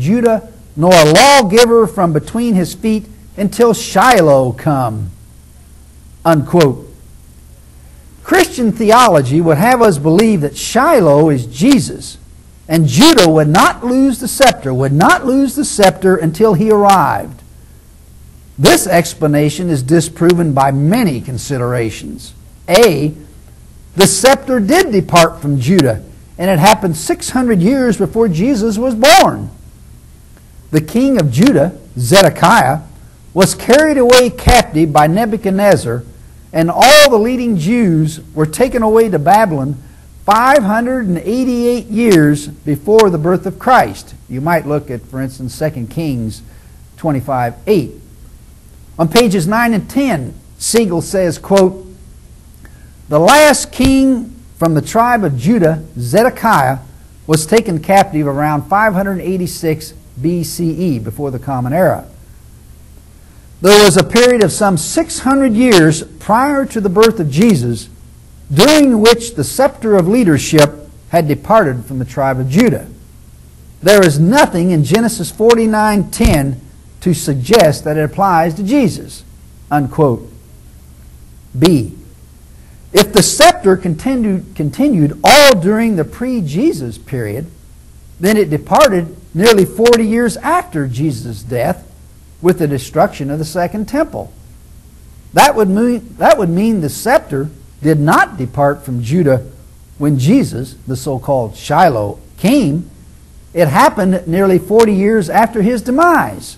Judah, nor a lawgiver from between his feet until Shiloh come." Unquote. Christian theology would have us believe that Shiloh is Jesus, and Judah would not lose the scepter until he arrived. This explanation is disproven by many considerations. A, the scepter did depart from Judah, and it happened 600 years before Jesus was born. The king of Judah, Zedekiah, was carried away captive by Nebuchadnezzar, and all the leading Jews were taken away to Babylon 588 years before the birth of Christ. You might look at, for instance, 2 Kings 25:8. On pages 9 and 10, Siegel says, quote, "The last king from the tribe of Judah, Zedekiah, was taken captive around 586 BCE, before the Common Era. There was a period of some 600 years prior to the birth of Jesus, during which the scepter of leadership had departed from the tribe of Judah. There is nothing in Genesis 49:10 to suggest that it applies to Jesus." Unquote. B, if the scepter continued all during the pre-Jesus period, then it departed nearly 40 years after Jesus' death with the destruction of the Second Temple. That would mean the scepter did not depart from Judah when Jesus, the so-called Shiloh, came. It happened nearly 40 years after his demise.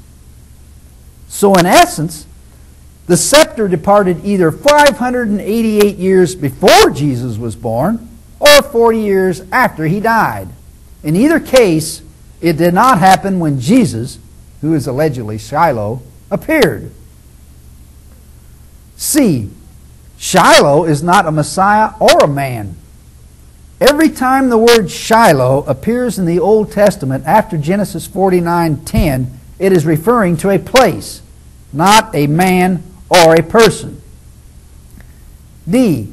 So in essence, the scepter departed either 588 years before Jesus was born or 40 years after he died. In either case, it did not happen when Jesus, who is allegedly Shiloh, appeared. C, Shiloh is not a Messiah or a man. Every time the word Shiloh appears in the Old Testament after Genesis 49:10, it is referring to a place, not a man or a person. D,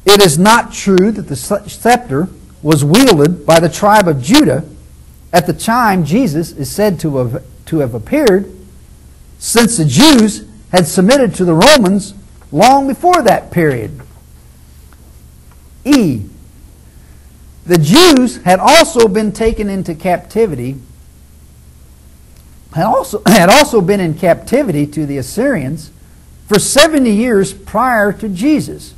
it is not true that the scepter was wielded by the tribe of Judah at the time Jesus is said to have appeared, since the Jews had submitted to the Romans long before that period. E, the Jews had also been taken into captivity, had also been in captivity to the Assyrians for 70 years prior to Jesus,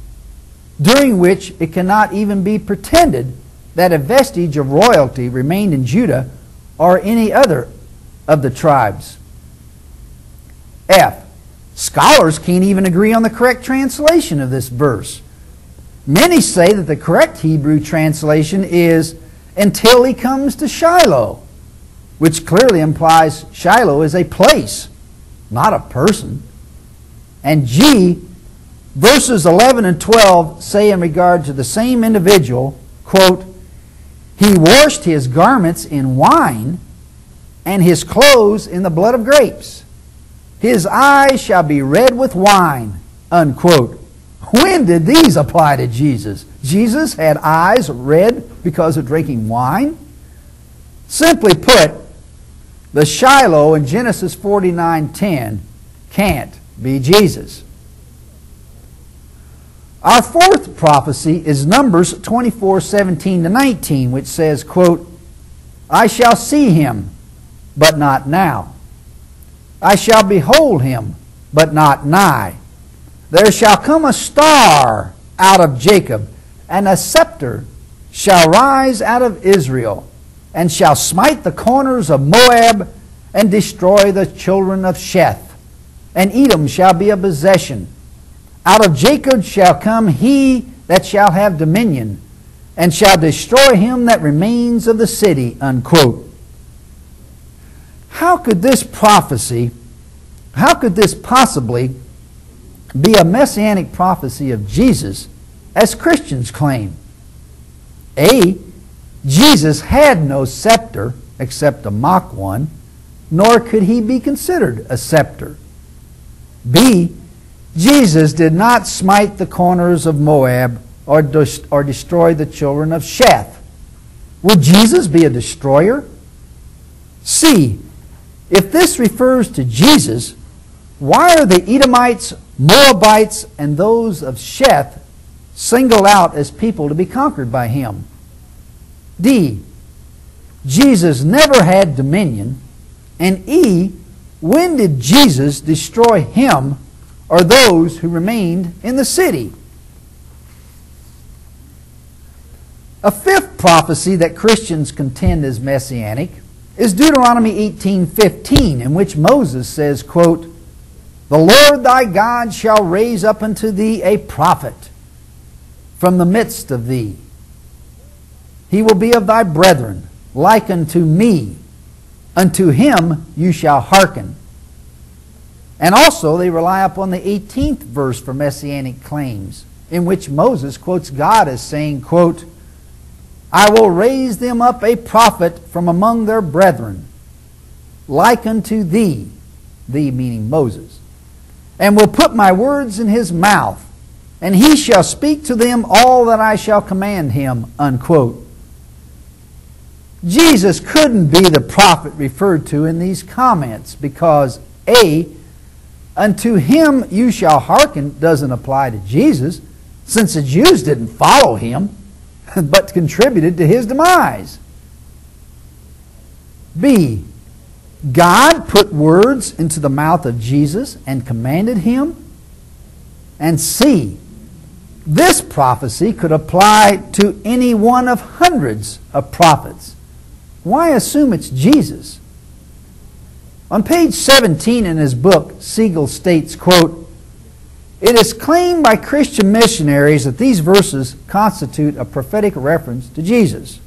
during which it cannot even be pretended that a vestige of royalty remained in Judah or any other of the tribes. F, scholars can't even agree on the correct translation of this verse. Many say that the correct Hebrew translation is, "until he comes to Shiloh," which clearly implies Shiloh is a place, not a person. And G, verses 11 and 12 say in regard to the same individual, quote, "He washed his garments in wine, and his clothes in the blood of grapes. His eyes shall be red with wine." Unquote. When did these apply to Jesus? Jesus had eyes red because of drinking wine? Simply put, the Shiloh in Genesis 49:10 can't be Jesus. Our fourth prophecy is Numbers 24:17-19, which says, quote, "I shall see him, but not now. I shall behold him, but not nigh. There shall come a star out of Jacob, and a scepter shall rise out of Israel, and shall smite the corners of Moab, and destroy the children of Sheth. And Edom shall be a possession. Out of Jacob shall come he that shall have dominion, and shall destroy him that remains of the city." Unquote. How could this possibly be a messianic prophecy of Jesus, as Christians claim? A, Jesus had no scepter except a mock one, nor could he be considered a scepter. B, Jesus did not smite the corners of Moab or destroy the children of Sheth. Would Jesus be a destroyer? C. If this refers to Jesus, why are the Edomites, Moabites, and those of Sheth singled out as people to be conquered by him? D. Jesus never had dominion. And E. When did Jesus destroy him or those who remained in the city? A fifth prophecy that Christians contend is messianic is Deuteronomy 18:15, in which Moses says, quote, "The Lord thy God shall raise up unto thee a prophet from the midst of thee. He will be of thy brethren, like unto me. Unto him you shall hearken." And also they rely upon the 18th verse for messianic claims, in which Moses quotes God as saying, quote, "I will raise them up a prophet from among their brethren, like unto thee," thee meaning Moses, "and will put my words in his mouth, and he shall speak to them all that I shall command him," unquote. Jesus couldn't be the prophet referred to in these comments because A, "unto him you shall hearken" doesn't apply to Jesus, since the Jews didn't follow him, but contributed to his demise. B, God put words into the mouth of Jesus and commanded him. And C, this prophecy could apply to any one of hundreds of prophets. Why assume it's Jesus? On page 17 in his book, Siegel states, quote, "It is claimed by Christian missionaries that these verses constitute a prophetic reference to Jesus.